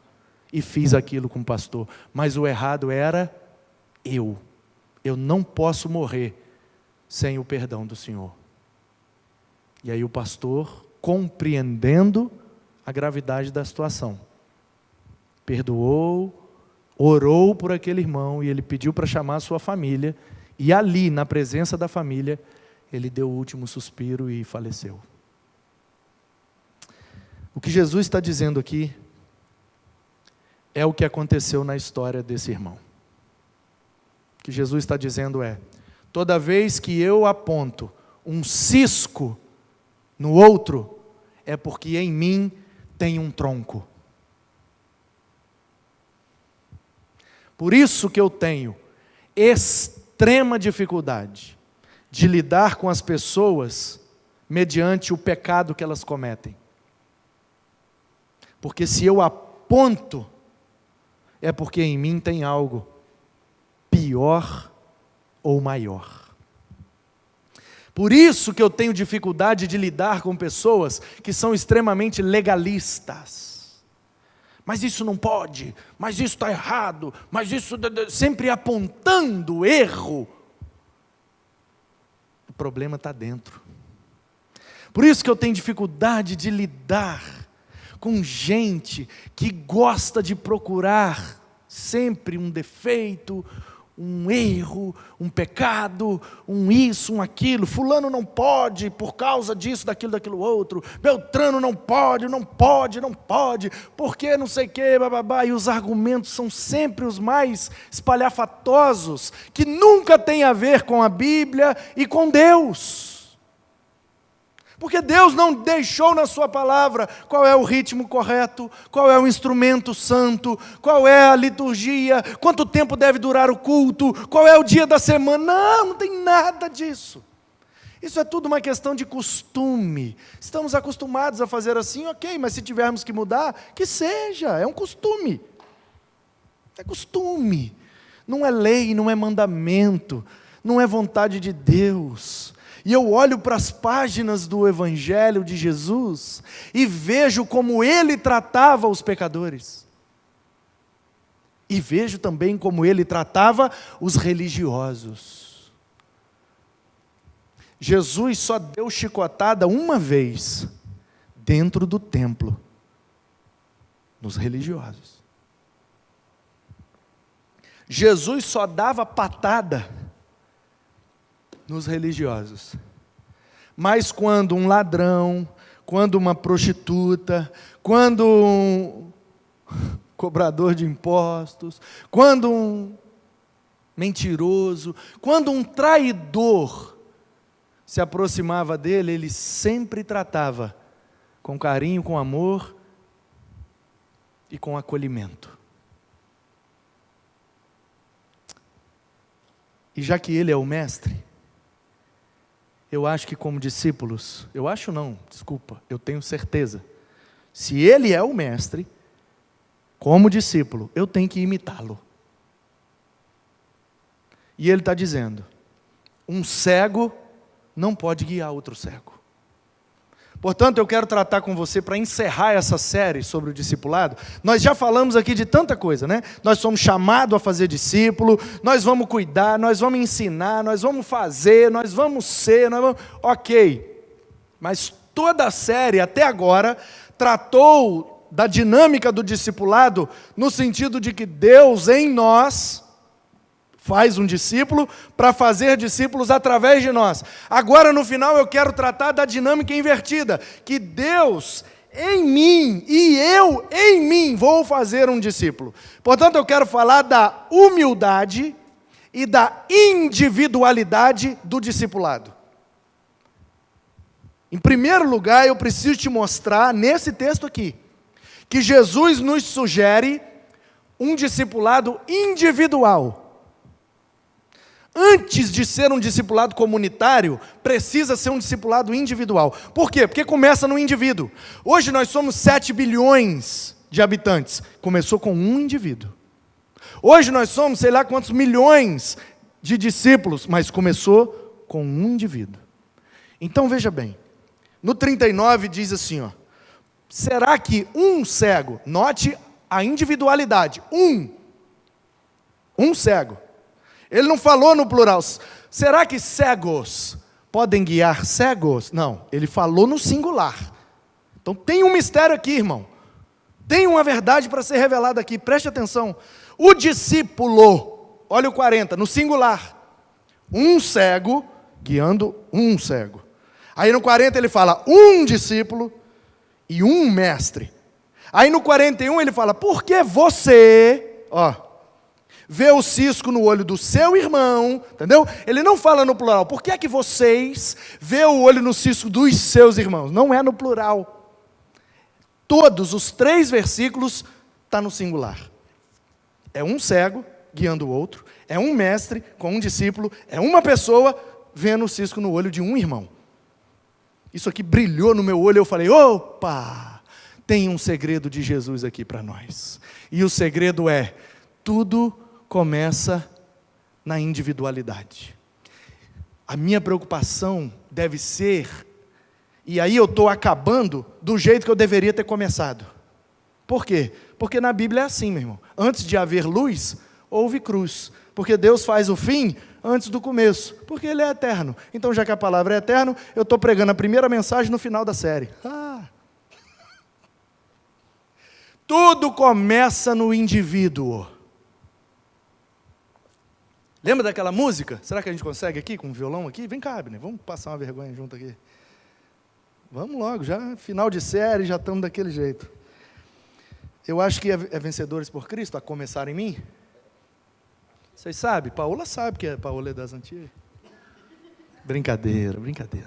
e fiz aquilo com o pastor. Mas o errado era eu. Eu não posso morrer sem o perdão do Senhor. E aí o pastor, compreendendo a gravidade da situação, perdoou, orou por aquele irmão, e ele pediu para chamar a sua família, e ali, na presença da família, ele deu o último suspiro e faleceu. O que Jesus está dizendo aqui é o que aconteceu na história desse irmão. O que Jesus está dizendo é: toda vez que eu aponto um cisco no outro, é porque em mim tem um tronco. Por isso que eu tenho extrema dificuldade de lidar com as pessoas mediante o pecado que elas cometem. Porque se eu aponto, é porque em mim tem algo pior ou maior. Por isso que eu tenho dificuldade de lidar com pessoas que são extremamente legalistas. Mas isso não pode, mas isso está errado, mas isso... sempre apontando o erro. O problema está dentro. Por isso que eu tenho dificuldade de lidar com gente que gosta de procurar sempre um defeito, um erro, um pecado, um isso, um aquilo. Fulano não pode por causa disso, daquilo outro. Beltrano não pode, porque não sei o que, bababá. E os argumentos são sempre os mais espalhafatosos, que nunca tem a ver com a Bíblia e com Deus. Porque Deus não deixou na sua palavra qual é o ritmo correto, qual é o instrumento santo, qual é a liturgia, quanto tempo deve durar o culto, qual é o dia da semana. Não tem nada disso. Isso é tudo uma questão de costume. Estamos acostumados a fazer assim, ok, mas se tivermos que mudar, que seja, é um costume. É costume. Não é lei, não é mandamento, não é vontade de Deus. E eu olho para as páginas do Evangelho de Jesus e vejo como ele tratava os pecadores. E vejo também como ele tratava os religiosos. Jesus só deu chicotada uma vez dentro do templo, nos religiosos. Jesus só dava patada nos religiosos. Mas quando um ladrão, quando uma prostituta, quando um cobrador de impostos, quando um mentiroso, quando um traidor se aproximava dele, ele sempre tratava com carinho, com amor e com acolhimento. E já que ele é o mestre, eu acho que como discípulos, eu tenho certeza, se ele é o mestre, como discípulo, eu tenho que imitá-lo. E ele está dizendo, um cego não pode guiar outro cego. Portanto, eu quero tratar com você, para encerrar essa série sobre o discipulado. Nós já falamos aqui de tanta coisa, né? Nós somos chamados a fazer discípulo, nós vamos cuidar, nós vamos ensinar, nós vamos fazer, nós vamos ser, ok. Mas toda a série, até agora, tratou da dinâmica do discipulado, no sentido de que Deus em nós faz um discípulo para fazer discípulos através de nós. Agora, no final, eu quero tratar da dinâmica invertida, que Deus em mim e eu em mim vou fazer um discípulo. Portanto, eu quero falar da humildade e da individualidade do discipulado. Em primeiro lugar, eu preciso te mostrar, nesse texto aqui, que Jesus nos sugere um discipulado individual. Antes de ser um discipulado comunitário, precisa ser um discipulado individual. Por quê? Porque começa no indivíduo. Hoje nós somos 7 bilhões de habitantes. Começou com um indivíduo. Hoje nós somos, sei lá quantos milhões de discípulos, mas começou com um indivíduo. Então veja bem, no 39 diz assim, ó, será que um cego, note a individualidade, um cego, ele não falou no plural, será que cegos podem guiar cegos? Não, ele falou no singular. Então tem um mistério aqui, irmão, tem uma verdade para ser revelada aqui, preste atenção. O discípulo, olha o 40, no singular, um cego guiando um cego. Aí no 40 ele fala, um discípulo e um mestre. Aí no 41 ele fala, por que você, vê o cisco no olho do seu irmão, entendeu? Ele não fala no plural, por que é que vocês vê o olho no cisco dos seus irmãos? Não é no plural. Todos os 3 versículos está no singular. É um cego guiando o outro, é um mestre com um discípulo, é uma pessoa vendo o cisco no olho de um irmão. Isso aqui brilhou no meu olho, eu falei, opa, tem um segredo de Jesus aqui para nós. E o segredo é, tudo começa na individualidade. A minha preocupação deve ser, e aí eu estou acabando do jeito que eu deveria ter começado. Por quê? Porque na Bíblia é assim, meu irmão. Antes de haver luz, houve cruz. Porque Deus faz o fim antes do começo. Porque Ele é eterno. Então, já que a palavra é eterna, eu estou pregando a primeira mensagem no final da série. Tudo começa no indivíduo. Lembra daquela música? Será que a gente consegue aqui, com o violão aqui? Vem cá, Abner, vamos passar uma vergonha junto aqui. Vamos logo, já final de série, já estamos daquele jeito. Eu acho que é Vencedores por Cristo, a começar em mim. Vocês sabem? Paola sabe que Paola é das antigas. Brincadeira, brincadeira.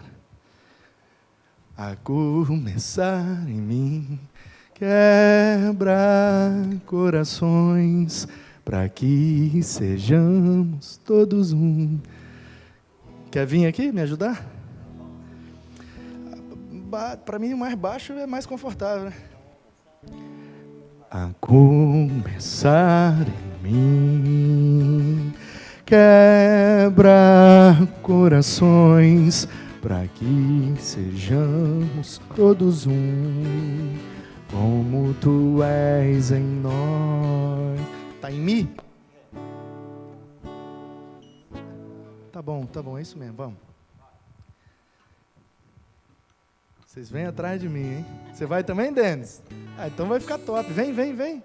A começar em mim, quebra corações, para que sejamos todos um. Quer vir aqui me ajudar? Para mim, o mais baixo é mais confortável, né? A começar em mim, quebra corações, para que sejamos todos um, como Tu és em nós. Está em mim? Tá bom, é isso mesmo, vamos. Vocês vêm atrás de mim, hein? Você vai também, Denis? Então vai ficar top. Vem.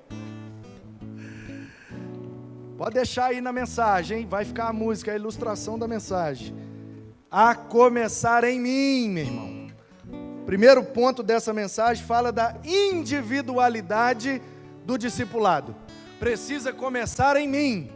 Pode deixar aí na mensagem, hein? Vai ficar a música, a ilustração da mensagem. A começar em mim, meu irmão. Primeiro ponto dessa mensagem fala da individualidade do discipulado. Precisa começar em mim,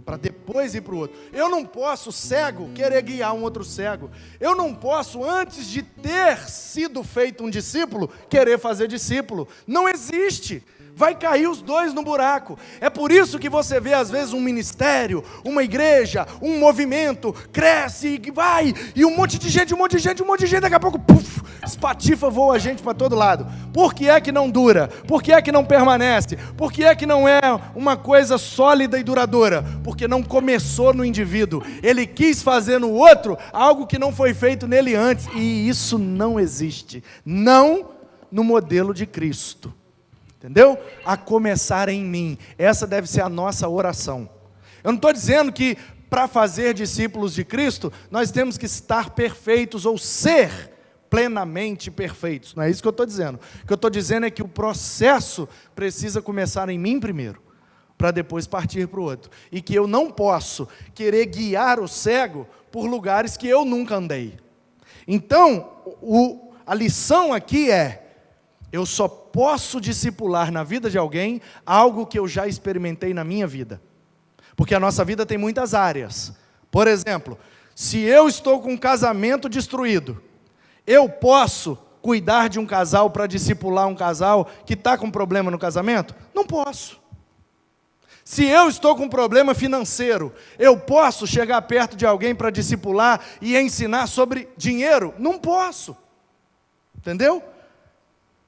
para depois ir para o outro. Eu não posso, cego, querer guiar um outro cego. Eu não posso, antes de ter sido feito um discípulo, querer fazer discípulo. Não existe. Vai cair os dois no buraco. É por isso que você vê às vezes um ministério, uma igreja, um movimento, cresce e vai, e um monte de gente, daqui a pouco, puf, espatifa, voa a gente para todo lado. Por que é que não dura? Por que é que não permanece? Por que é que não é uma coisa sólida e duradoura? Porque não começou no indivíduo. Ele quis fazer no outro algo que não foi feito nele antes, e isso não existe. Não no modelo de Cristo. Entendeu? A começar em mim. Essa deve ser a nossa oração. Eu não estou dizendo que para fazer discípulos de Cristo, nós temos que estar perfeitos ou ser plenamente perfeitos. Não é isso que eu estou dizendo. O que eu estou dizendo é que o processo precisa começar em mim primeiro, para depois partir para o outro. E que eu não posso querer guiar o cego por lugares que eu nunca andei. Então, a lição aqui é: eu só posso discipular na vida de alguém algo que eu já experimentei na minha vida. Porque a nossa vida tem muitas áreas. Por exemplo, se eu estou com um casamento destruído, eu posso cuidar de um casal para discipular um casal que está com problema no casamento? Não posso. Se eu estou com um problema financeiro, eu posso chegar perto de alguém para discipular e ensinar sobre dinheiro? Não posso. Entendeu?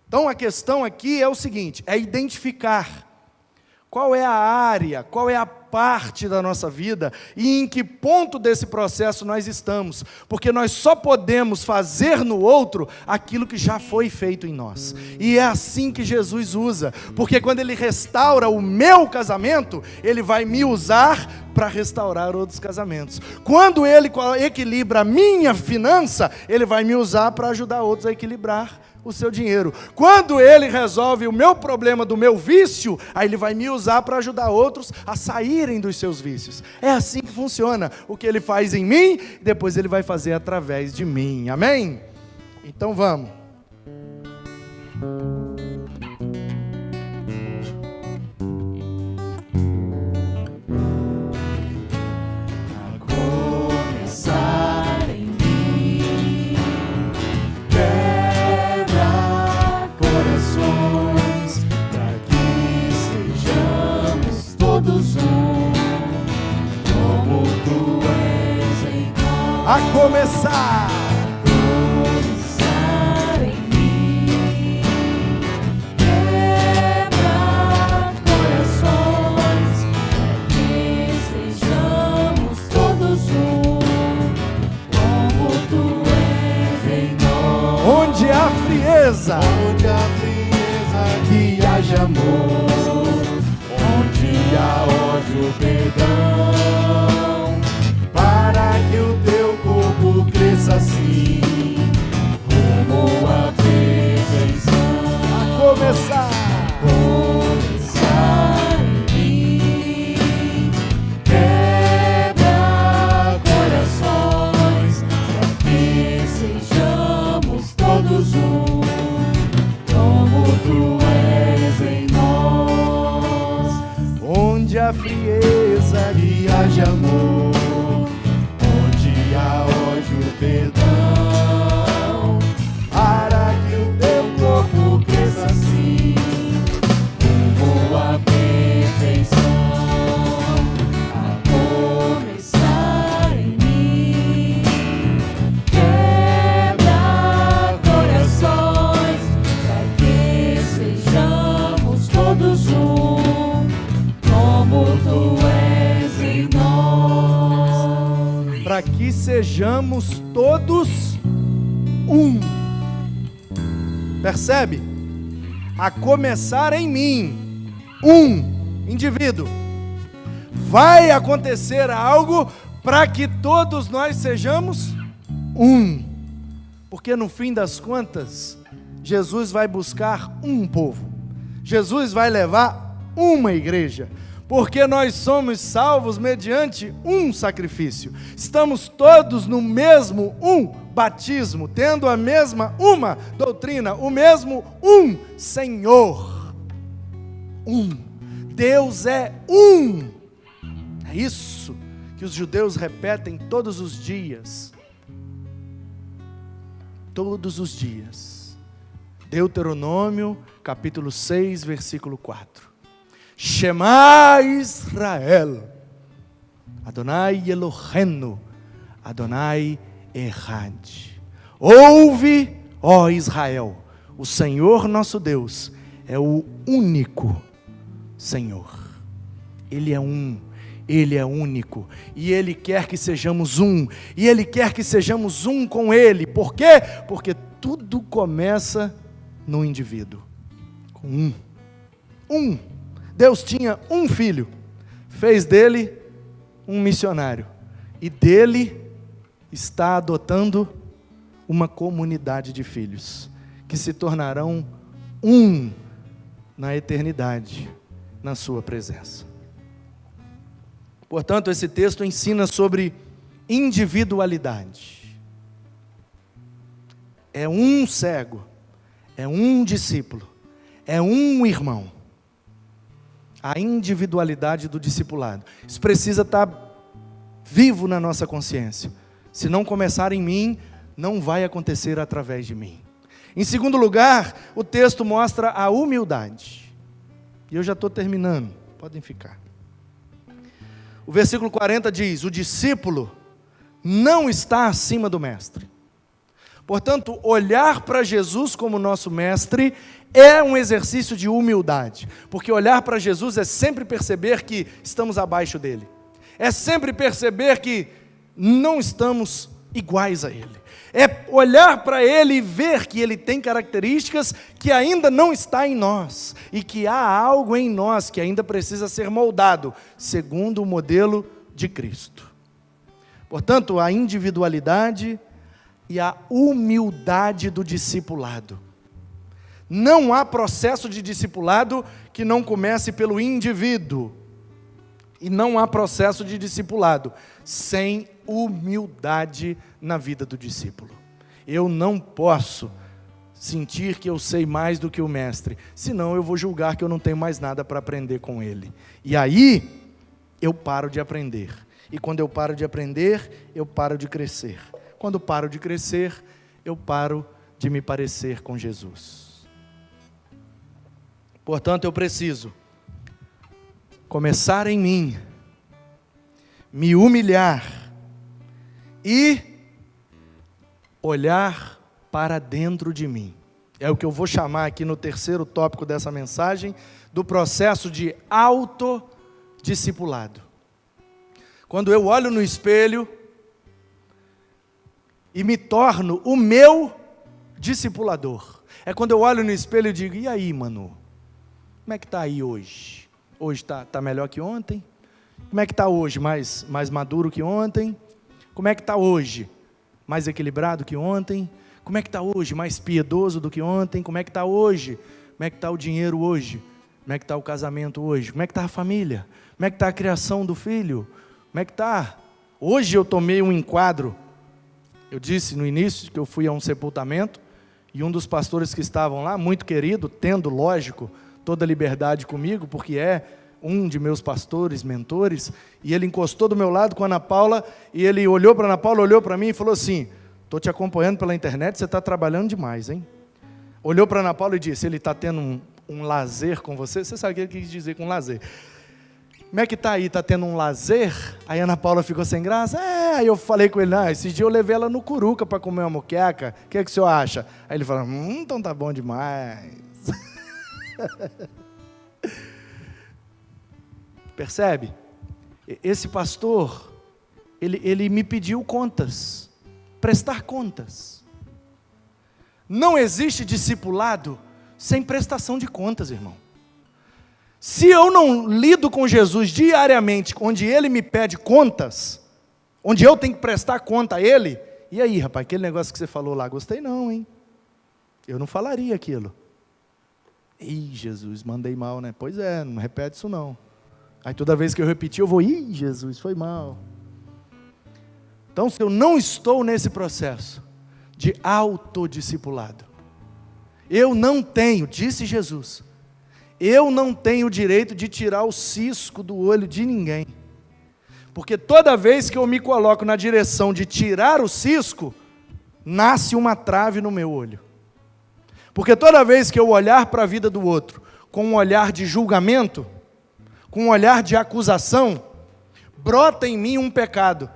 Então a questão aqui é o seguinte, é identificar qual é a área, qual é a parte da nossa vida e em que ponto desse processo nós estamos, porque nós só podemos fazer no outro aquilo que já foi feito em nós, e é assim que Jesus usa, porque quando Ele restaura o meu casamento, Ele vai me usar para restaurar outros casamentos. Quando Ele equilibra a minha finança, Ele vai me usar para ajudar outros a equilibrar o seu dinheiro. Quando Ele resolve o meu problema do meu vício, aí Ele vai me usar para ajudar outros a saírem dos seus vícios. É assim que funciona. O que Ele faz em mim, depois Ele vai fazer através de mim. Amém? Então vamos. A começar em mim, quebra corações, para que sejamos todos um, como tu és em nós. onde há frieza, Que haja amor, onde há ódio, perdão, para que o teu corpo cresça assim, rumo à perfeição. a começar Começar em mim, quebra corações, para que sejamos todos um, como tu és em nós. onde há frieza, Que haja amor, onde há ódio, perdão, para que o teu corpo cresça assim, rumo à perfeição. A começar em mim, quebra corações, para que sejamos todos um, como tu és em nós. para que sejamos todos um. Percebe? A começar em mim, um indivíduo. Vai acontecer algo para que todos nós sejamos um. Porque no fim das contas, Jesus vai buscar um povo. Jesus vai levar uma igreja. Porque nós somos salvos mediante um sacrifício. Estamos todos no mesmo batismo, tendo a mesma uma doutrina, o mesmo Senhor. Deus é um. É isso que os judeus repetem todos os dias. Todos os dias. Deuteronômio, capítulo 6, versículo 4. Shema Israel, Adonai Eloheinu, Adonai Echad. Ouve, ó Israel, o Senhor nosso Deus é o único Senhor. Ele é um, Ele é único, e Ele quer que sejamos um, e Ele quer que sejamos um com Ele. Por quê? Porque tudo começa no indivíduo, com um. Deus tinha um filho, fez dele um missionário, e dele está adotando uma comunidade de filhos, que se tornarão um na eternidade, na sua presença. Portanto, esse texto ensina sobre individualidade. É um cego, é um discípulo, é um irmão. A individualidade do discipulado. Isso precisa estar vivo na nossa consciência. Se não começar em mim, não vai acontecer através de mim. Em segundo lugar, o texto mostra a humildade. E eu já estou terminando, podem ficar. O versículo 40 diz: o discípulo não está acima do mestre. Portanto, olhar para Jesus como nosso mestre é um exercício de humildade, porque olhar para Jesus é sempre perceber que estamos abaixo dele, é sempre perceber que não estamos iguais a ele, é olhar para ele e ver que ele tem características que ainda não está em nós, e que há algo em nós que ainda precisa ser moldado, segundo o modelo de Cristo. Portanto, a individualidade e a humildade do discipulado. Não há processo de discipulado que não comece pelo indivíduo. E não há processo de discipulado sem humildade na vida do discípulo. Eu não posso sentir que eu sei mais do que o mestre, senão eu vou julgar que eu não tenho mais nada para aprender com ele. E aí, eu paro de aprender. E quando eu paro de aprender, eu paro de crescer. Quando paro de crescer, eu paro de me parecer com Jesus. Portanto, eu preciso começar em mim, me humilhar e olhar para dentro de mim. É o que eu vou chamar aqui no terceiro tópico dessa mensagem, do processo de autodiscipulado. Quando eu olho no espelho e me torno o meu discipulador. É quando eu olho no espelho e digo: e aí, Manu? Como é que está aí hoje? Hoje está melhor que ontem? Como é que está hoje? Mais maduro que ontem? Como é que está hoje? Mais equilibrado que ontem? Como é que está hoje? Mais piedoso do que ontem? Como é que está hoje? Como é que está o dinheiro hoje? Como é que está o casamento hoje? Como é que está a família? Como é que está a criação do filho? Como é que está? Hoje eu tomei um enquadro. Eu disse no início que eu fui a um sepultamento e um dos pastores que estavam lá, muito querido, tendo, lógico, toda a liberdade comigo, porque é um de meus pastores, mentores, e ele encostou do meu lado com a Ana Paula, e ele olhou para a Ana Paula, olhou para mim e falou assim: estou te acompanhando pela internet, você está trabalhando demais, hein? Olhou para a Ana Paula e disse: ele está tendo um lazer com você? Você sabe o que ele quis dizer com lazer? Como é que está aí? Está tendo um lazer? Aí a Ana Paula ficou sem graça. Aí eu falei com ele: esse dia eu levei ela no Curuca para comer uma moqueca, o que é que o senhor acha? Aí ele falou: então tá bom demais. Percebe? Esse pastor, ele me pediu contas, prestar contas. Não existe discipulado sem prestação de contas, irmão. Se eu não lido com Jesus diariamente, onde Ele me pede contas, onde eu tenho que prestar conta a Ele, e aí, rapaz, aquele negócio que você falou lá, gostei não, hein? Eu não falaria aquilo. Ih, Jesus, mandei mal, né? Pois é, não repete isso não. Aí toda vez que eu repetir, eu vou: ih, Jesus, foi mal. Então, se eu não estou nesse processo de autodiscipulado, eu não tenho, disse Jesus, eu não tenho o direito de tirar o cisco do olho de ninguém. Porque toda vez que eu me coloco na direção de tirar o cisco, nasce uma trave no meu olho. Porque toda vez que eu olhar para a vida do outro com um olhar de julgamento, com um olhar de acusação, brota em mim um pecado,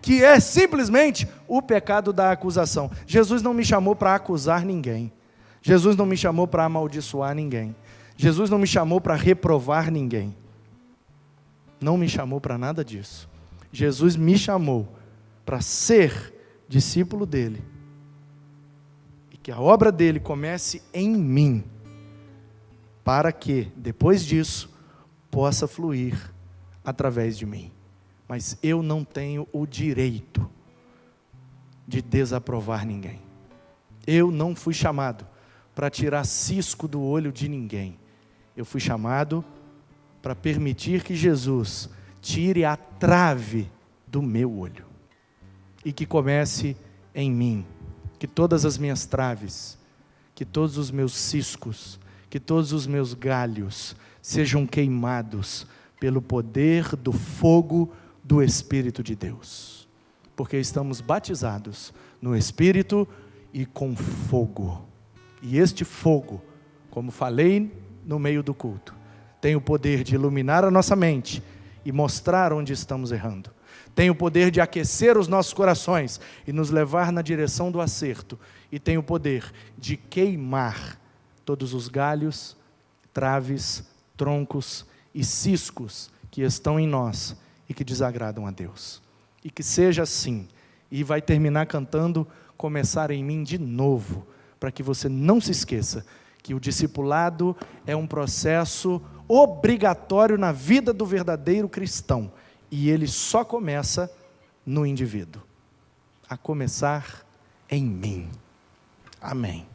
que é simplesmente o pecado da acusação. Jesus não me chamou para acusar ninguém. Jesus não me chamou para amaldiçoar ninguém. Jesus não me chamou para reprovar ninguém. Não me chamou para nada disso. Jesus me chamou para ser discípulo dele. E que a obra dele comece em mim, para que, depois disso, possa fluir através de mim. Mas eu não tenho o direito de desaprovar ninguém. Eu não fui chamado para tirar cisco do olho de ninguém. Eu fui chamado para permitir que Jesus tire a trave do meu olho. E que comece em mim. Que todas as minhas traves, que todos os meus ciscos, que todos os meus galhos sejam queimados pelo poder do fogo do Espírito de Deus, porque estamos batizados no Espírito e com fogo, e este fogo, como falei no meio do culto, tem o poder de iluminar a nossa mente e mostrar onde estamos errando, tem o poder de aquecer os nossos corações e nos levar na direção do acerto, e tem o poder de queimar todos os galhos, traves, troncos e ciscos que estão em nós e que desagradam a Deus. E que seja assim, e vai terminar cantando Começar em Mim de novo, para que você não se esqueça que o discipulado é um processo obrigatório na vida do verdadeiro cristão, e ele só começa no indivíduo, a começar em mim. Amém.